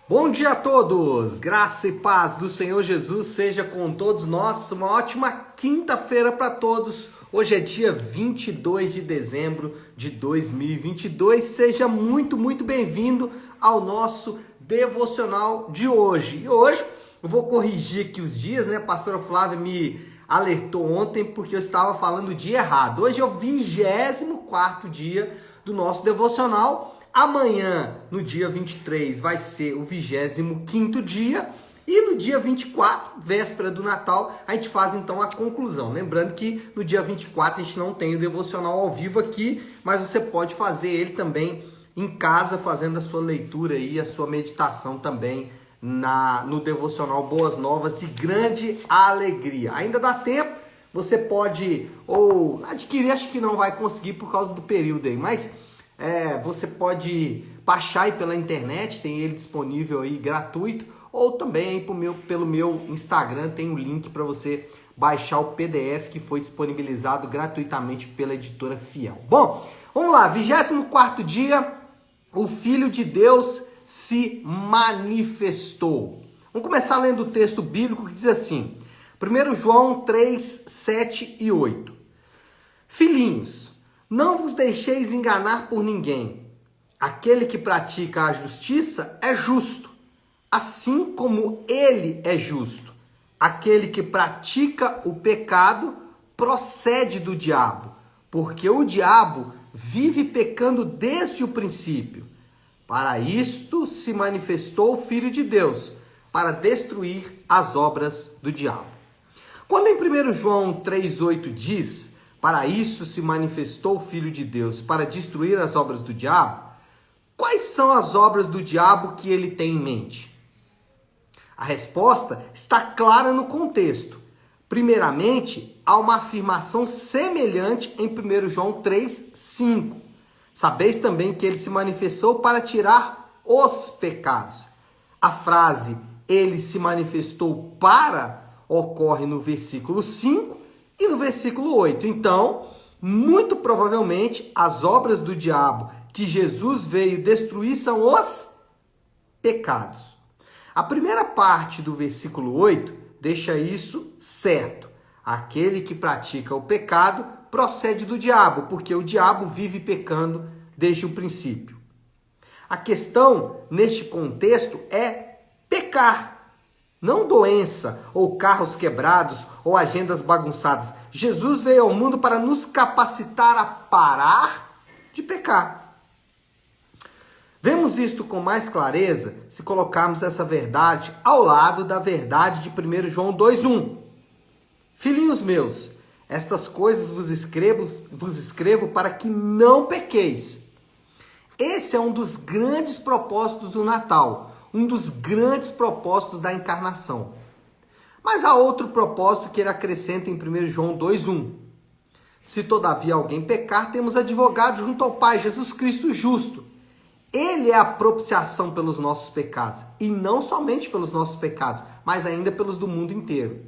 Bom dia a todos! Graça e paz do Senhor Jesus seja com todos nós. Uma ótima quinta-feira para todos. Hoje é dia 22 de dezembro de 2022. Seja muito bem-vindo ao nosso devocional de hoje. E hoje eu vou corrigir aqui os dias, né? A pastora Flávia me alertou ontem porque eu estava falando o dia errado. Hoje é o 24º dia do nosso devocional. Amanhã, no dia 23, vai ser o 25º dia. E no dia 24, véspera do Natal, a gente faz então a conclusão. Lembrando que no dia 24 a gente não tem o devocional ao vivo aqui, mas você pode fazer ele também em casa, fazendo a sua leitura e a sua meditação também no devocional Boas Novas de grande alegria. Ainda dá tempo, você pode ou adquirir, acho que não vai conseguir por causa do período aí, mas você pode baixar aí pela internet, tem ele disponível aí gratuito, ou também aí pelo meu Instagram tem um link para você baixar o PDF que foi disponibilizado gratuitamente pela editora Fiel. Bom, vamos lá, 24º dia, o Filho de Deus se manifestou. Vamos começar lendo o texto bíblico que diz assim, 1 João 3, 7 e 8. Filhinhos, não vos deixeis enganar por ninguém. Aquele que pratica a justiça é justo, assim como ele é justo. Aquele que pratica o pecado procede do diabo, porque o diabo vive pecando desde o princípio. Para isto se manifestou o Filho de Deus, para destruir as obras do diabo. Quando em 1 João 3,8 diz: para isso se manifestou o Filho de Deus, para destruir as obras do diabo. Quais são as obras do diabo que ele tem em mente? A resposta está clara no contexto. Primeiramente, há uma afirmação semelhante em 1 João 3,5. Sabeis também que ele se manifestou para tirar os pecados. A frase, ele se manifestou para, ocorre no versículo 5, e no versículo 8, então, muito provavelmente, as obras do diabo que Jesus veio destruir são os pecados. A primeira parte do versículo 8 deixa isso certo. Aquele que pratica o pecado procede do diabo, porque o diabo vive pecando desde o princípio. A questão, neste contexto, é pecar. Não doença, ou carros quebrados, ou agendas bagunçadas. Jesus veio ao mundo para nos capacitar a parar de pecar. Vemos isto com mais clareza se colocarmos essa verdade ao lado da verdade de 1 João 2,1. Filhinhos meus, estas coisas vos escrevo para que não pequeis. Esse é um dos grandes propósitos do Natal. Um dos grandes propósitos da encarnação. Mas há outro propósito que ele acrescenta em 1 João 2,1. Se todavia alguém pecar, temos advogado junto ao Pai, Jesus Cristo justo. Ele é a propiciação pelos nossos pecados. E não somente pelos nossos pecados, mas ainda pelos do mundo inteiro.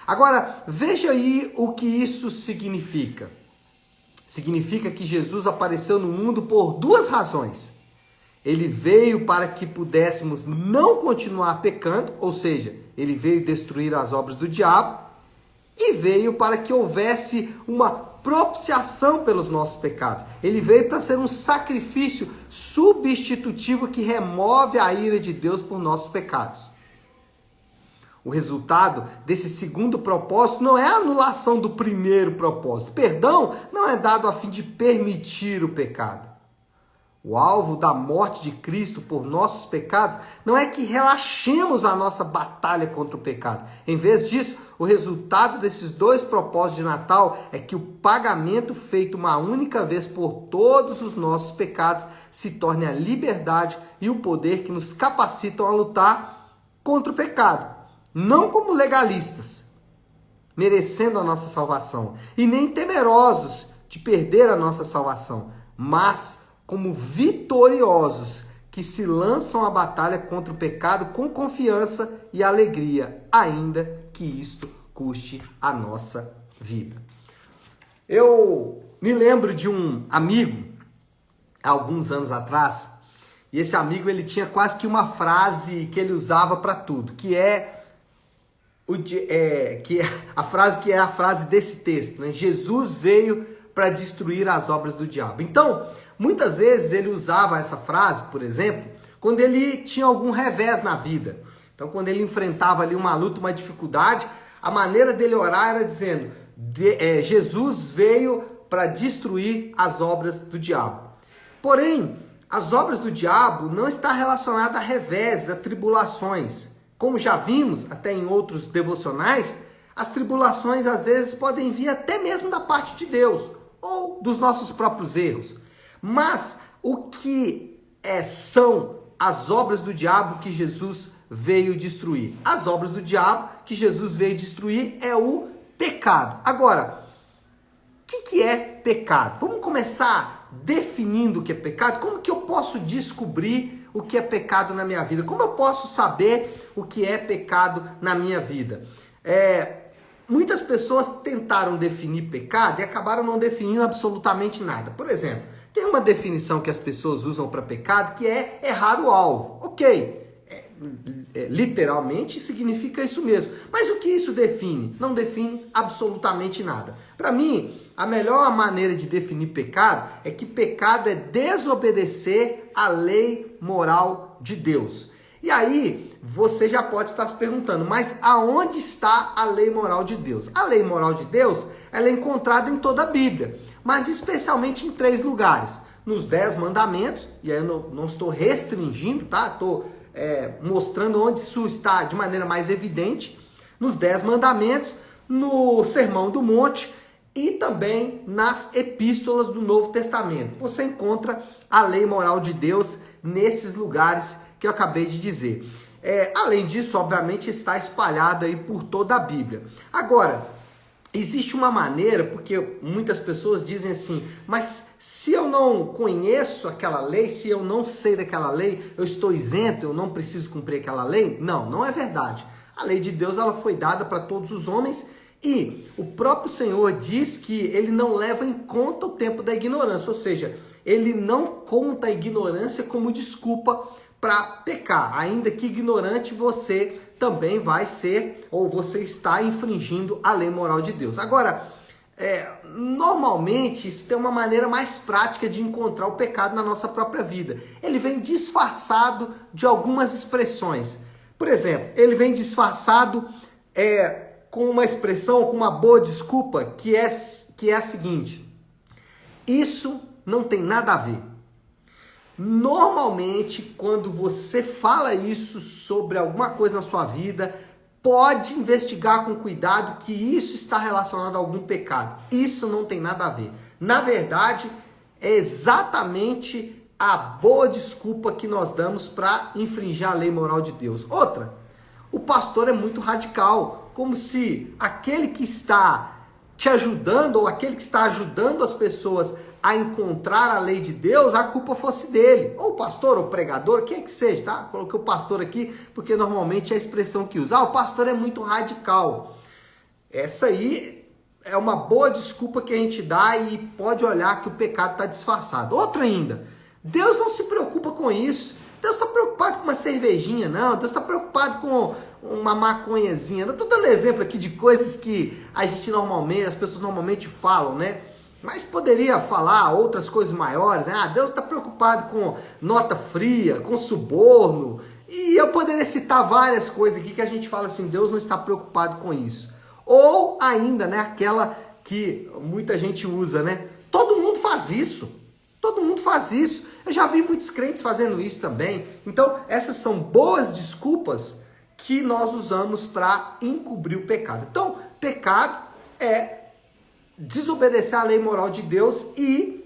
Agora, veja aí o que isso significa. Significa que Jesus apareceu no mundo por duas razões. Ele veio para que pudéssemos não continuar pecando, ou seja, ele veio destruir as obras do diabo, e veio para que houvesse uma propiciação pelos nossos pecados. Ele veio para ser um sacrifício substitutivo que remove a ira de Deus por nossos pecados. O resultado desse segundo propósito não é a anulação do primeiro propósito. Perdão não é dado a fim de permitir o pecado. O alvo da morte de Cristo por nossos pecados não é que relaxemos a nossa batalha contra o pecado. Em vez disso, o resultado desses dois propósitos de Natal é que o pagamento feito uma única vez por todos os nossos pecados se torne a liberdade e o poder que nos capacitam a lutar contra o pecado. Não como legalistas, merecendo a nossa salvação, e nem temerosos de perder a nossa salvação, mas como vitoriosos que se lançam à batalha contra o pecado com confiança e alegria, ainda que isto custe a nossa vida. Eu me lembro de um amigo, há alguns anos atrás, E esse amigo, ele tinha quase que uma frase que ele usava para tudo, a frase desse texto, né? Jesus veio para destruir as obras do diabo. Então, muitas vezes ele usava essa frase, por exemplo, quando ele tinha algum revés na vida. Então, quando ele enfrentava ali uma luta, uma dificuldade, a maneira dele orar era dizendo, Jesus veio para destruir as obras do diabo. Porém, as obras do diabo não estão relacionadas a revés, a tribulações. Como já vimos até em outros devocionais, as tribulações às vezes podem vir até mesmo da parte de Deus ou dos nossos próprios erros. Mas o que são as obras do diabo que Jesus veio destruir? As obras do diabo que Jesus veio destruir é o pecado. Agora, o que é pecado? Vamos começar definindo o que é pecado. Como que eu posso descobrir o que é pecado na minha vida? Como eu posso saber o que é pecado na minha vida? Muitas pessoas tentaram definir pecado e acabaram não definindo absolutamente nada. Por exemplo, tem uma definição que as pessoas usam para pecado que é errar o alvo. Ok, literalmente significa isso mesmo. Mas o que isso define? Não define absolutamente nada. Para mim, a melhor maneira de definir pecado é que pecado é desobedecer à lei moral de Deus. E aí, você já pode estar se perguntando, mas aonde está a lei moral de Deus? A lei moral de Deus, ela é encontrada em toda a Bíblia, mas especialmente em 3 lugares. Nos 10 mandamentos, e aí eu não estou restringindo, tá? Estou mostrando onde isso está de maneira mais evidente. Nos 10 mandamentos, no Sermão do Monte e também nas epístolas do Novo Testamento. Você encontra a lei moral de Deus nesses lugares que eu acabei de dizer. Além disso, obviamente, está espalhada aí por toda a Bíblia. Agora, existe uma maneira, porque muitas pessoas dizem assim, mas se eu não conheço aquela lei, se eu não sei daquela lei, eu estou isento, eu não preciso cumprir aquela lei? Não, não é verdade. A lei de Deus, ela foi dada para todos os homens e o próprio Senhor diz que ele não leva em conta o tempo da ignorância, ou seja, ele não conta a ignorância como desculpa para pecar, ainda que ignorante você também vai ser, ou você está infringindo a lei moral de Deus. Agora, normalmente isso tem uma maneira mais prática de encontrar o pecado na nossa própria vida. Ele vem disfarçado de algumas expressões. Por exemplo, ele vem disfarçado com uma expressão, com uma boa desculpa, que é a seguinte: isso não tem nada a ver. Normalmente, quando você fala isso sobre alguma coisa na sua vida, pode investigar com cuidado que isso está relacionado a algum pecado. Isso não tem nada a ver. Na verdade, é exatamente a boa desculpa que nós damos para infringir a lei moral de Deus. Outra, o pastor é muito radical, como se aquele que está te ajudando ou aquele que está ajudando as pessoas a encontrar a lei de Deus, a culpa fosse dele, ou pastor, ou pregador, quem é que seja, tá? Coloquei o pastor aqui, porque normalmente é a expressão que usa. O pastor é muito radical. Essa aí é uma boa desculpa que a gente dá e pode olhar que o pecado está disfarçado. Outra ainda, Deus não se preocupa com isso. Deus está preocupado com uma cervejinha, não. Deus está preocupado com uma maconhazinha. Eu estou dando exemplo aqui de coisas que as pessoas normalmente falam, né? Mas poderia falar outras coisas maiores, né? Deus está preocupado com nota fria, com suborno. E eu poderia citar várias coisas aqui que a gente fala assim, Deus não está preocupado com isso. Ou ainda, né, aquela que muita gente usa, né? Todo mundo faz isso. Todo mundo faz isso. Eu já vi muitos crentes fazendo isso também. Então, essas são boas desculpas que nós usamos para encobrir o pecado. Então, pecado é desobedecer à lei moral de Deus e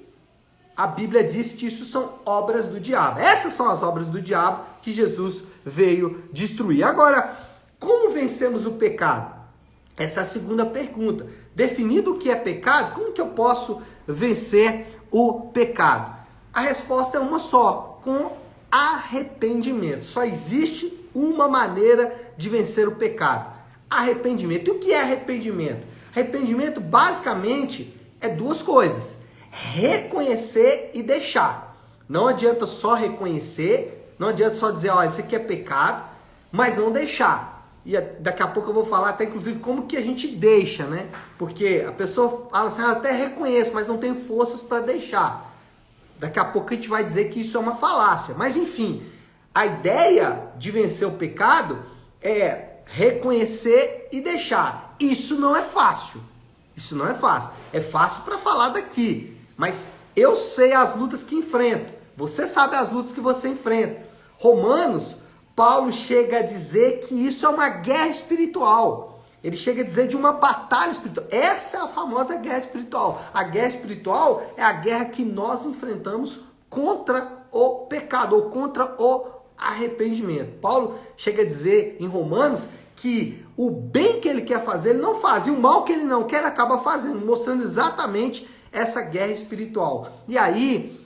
a Bíblia diz que isso são obras do diabo. Essas são as obras do diabo que Jesus veio destruir. Agora, como vencemos o pecado? Essa é a segunda pergunta. Definido o que é pecado, como que eu posso vencer o pecado? A resposta é uma só, com arrependimento. Só existe uma maneira de vencer o pecado: arrependimento. E o que é arrependimento? Arrependimento basicamente é duas coisas: reconhecer e deixar. Não adianta só reconhecer, não adianta só dizer, ó, isso aqui é pecado, mas não deixar. E daqui a pouco eu vou falar até, inclusive, como que a gente deixa, né? Porque a pessoa fala assim, eu até reconheço, mas não tenho forças para deixar. Daqui a pouco a gente vai dizer que isso é uma falácia. Mas, enfim, a ideia de vencer o pecado é reconhecer e deixar. Isso não é fácil. Isso não é fácil. É fácil para falar daqui, mas eu sei as lutas que enfrento. Você sabe as lutas que você enfrenta. Romanos, Paulo chega a dizer que isso é uma guerra espiritual. Ele chega a dizer de uma batalha espiritual. Essa é a famosa guerra espiritual. A guerra espiritual é a guerra que nós enfrentamos contra o pecado ou contra o arrependimento. Paulo chega a dizer em Romanos que o bem que ele quer fazer, ele não faz. E o mal que ele não quer, ele acaba fazendo. Mostrando exatamente essa guerra espiritual. E aí,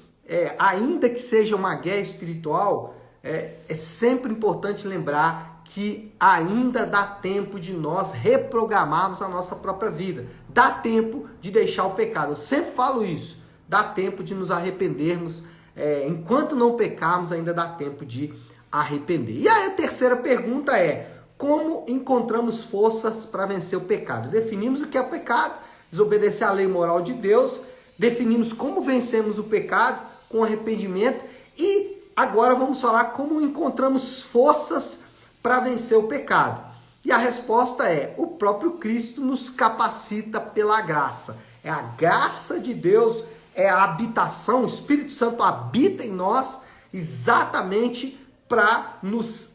ainda que seja uma guerra espiritual, é sempre importante lembrar que ainda dá tempo de nós reprogramarmos a nossa própria vida. Dá tempo de deixar o pecado. Eu sempre falo isso. Dá tempo de nos arrependermos. Enquanto não pecarmos, ainda dá tempo de arrepender. E aí a terceira pergunta é: como encontramos forças para vencer o pecado? Definimos o que é o pecado, desobedecer à lei moral de Deus. Definimos como vencemos o pecado com arrependimento. E agora vamos falar como encontramos forças para vencer o pecado. E a resposta é: o próprio Cristo nos capacita pela graça. É a graça de Deus, é a habitação, o Espírito Santo habita em nós exatamente para nos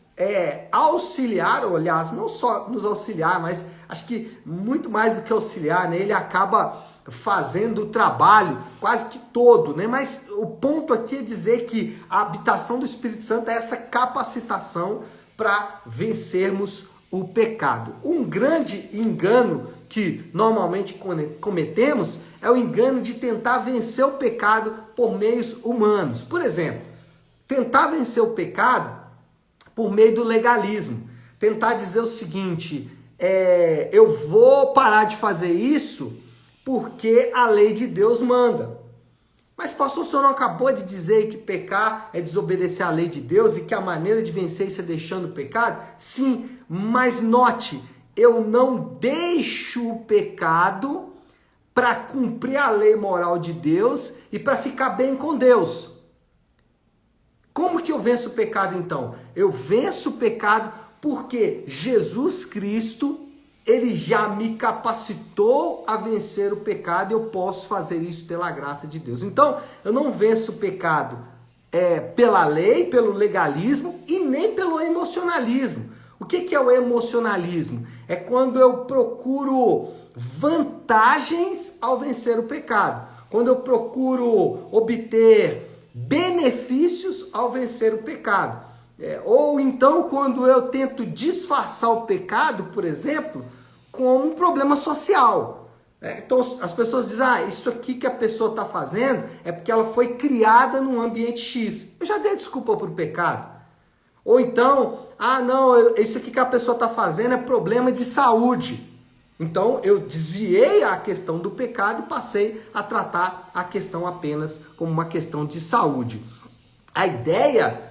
auxiliar, ou aliás, não só nos auxiliar, mas acho que muito mais do que auxiliar, né? Ele acaba fazendo o trabalho quase que todo, né? Mas o ponto aqui é dizer que a habitação do Espírito Santo é essa capacitação para vencermos o pecado. Um grande engano que normalmente cometemos é o engano de tentar vencer o pecado por meios humanos. Por exemplo, tentar vencer o pecado por meio do legalismo. Tentar dizer o seguinte, eu vou parar de fazer isso porque a lei de Deus manda. Mas pastor, o senhor não acabou de dizer que pecar é desobedecer à lei de Deus e que a maneira de vencer isso é deixando o pecado? Sim, mas note, eu não deixo o pecado para cumprir a lei moral de Deus e para ficar bem com Deus. Como que eu venço o pecado então? Eu venço o pecado porque Jesus Cristo, ele já me capacitou a vencer o pecado e eu posso fazer isso pela graça de Deus. Então, eu não venço o pecado pela lei, pelo legalismo e nem pelo emocionalismo. O que é o emocionalismo? É quando eu procuro vantagens ao vencer o pecado. Quando eu procuro obter benefícios ao vencer o pecado. Ou então quando eu tento disfarçar o pecado, por exemplo, como um problema social. Então as pessoas dizem, isso aqui que a pessoa está fazendo é porque ela foi criada num ambiente X. Eu já dei desculpa para o pecado. Ou então, não, isso aqui que a pessoa está fazendo é problema de saúde. Então eu desviei a questão do pecado e passei a tratar a questão apenas como uma questão de saúde. A ideia,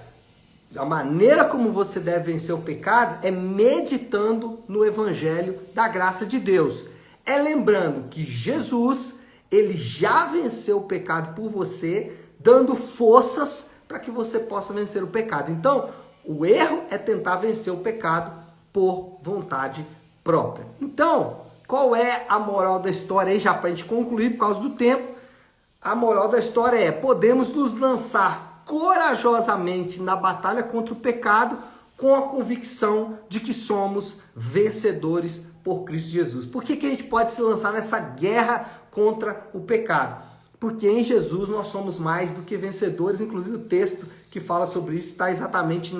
a maneira como você deve vencer o pecado é meditando no evangelho da graça de Deus. É lembrando que Jesus, ele já venceu o pecado por você, dando forças para que você possa vencer o pecado. Então, o erro é tentar vencer o pecado por vontade própria. Então, qual é a moral da história aí, já para a gente concluir por causa do tempo? A moral da história é: podemos nos lançar corajosamente na batalha contra o pecado com a convicção de que somos vencedores por Cristo Jesus. Por que a gente pode se lançar nessa guerra contra o pecado? Porque em Jesus nós somos mais do que vencedores. Inclusive o texto que fala sobre isso está exatamente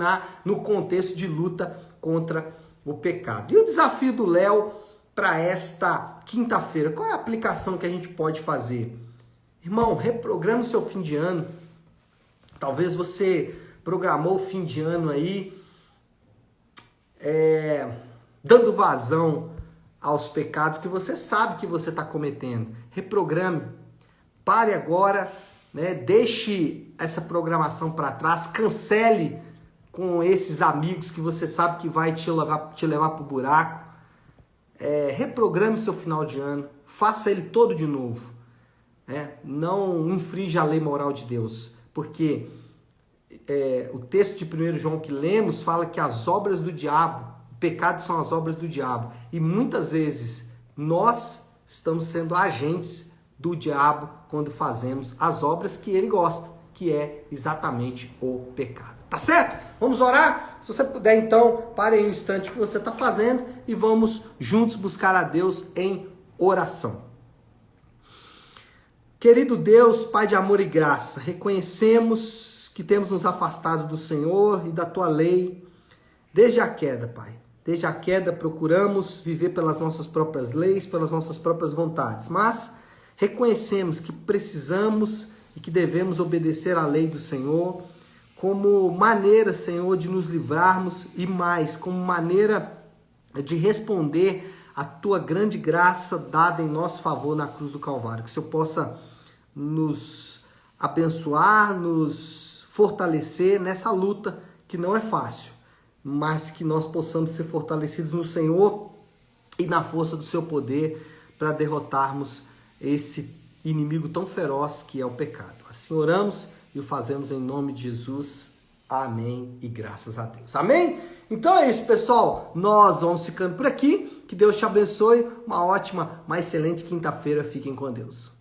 no contexto de luta contra o pecado. E o desafio do Léo para esta quinta-feira, qual é a aplicação que a gente pode fazer? Irmão, reprograme o seu fim de ano. Talvez você programou o fim de ano aí, dando vazão aos pecados que você sabe que você está cometendo. Reprograme. Pare agora né? Deixe essa programação para trás, cancele com esses amigos que você sabe que vai te levar para o buraco. Reprograme seu final de ano, faça ele todo de novo. Não infrinja a lei moral de Deus, porque o texto de 1 João que lemos fala que as obras do diabo, o pecado são as obras do diabo, e muitas vezes nós estamos sendo agentes do diabo quando fazemos as obras que ele gosta, que é exatamente o pecado. Tá certo? Vamos orar? Se você puder, então, pare aí um instante o que você está fazendo e vamos juntos buscar a Deus em oração. Querido Deus, Pai de amor e graça, reconhecemos que temos nos afastado do Senhor e da Tua lei desde a queda, Pai. Desde a queda procuramos viver pelas nossas próprias leis, pelas nossas próprias vontades, mas reconhecemos que precisamos e que devemos obedecer à lei do Senhor como maneira, Senhor, de nos livrarmos e mais, como maneira de responder a Tua grande graça dada em nosso favor na cruz do Calvário. Que o Senhor possa nos abençoar, nos fortalecer nessa luta que não é fácil, mas que nós possamos ser fortalecidos no Senhor e na força do Seu poder para derrotarmos esse inimigo tão feroz que é o pecado. Assim oramos e o fazemos em nome de Jesus. Amém e graças a Deus. Amém? Então é isso, pessoal. Nós vamos ficando por aqui. Que Deus te abençoe. Uma ótima, uma excelente quinta-feira. Fiquem com Deus.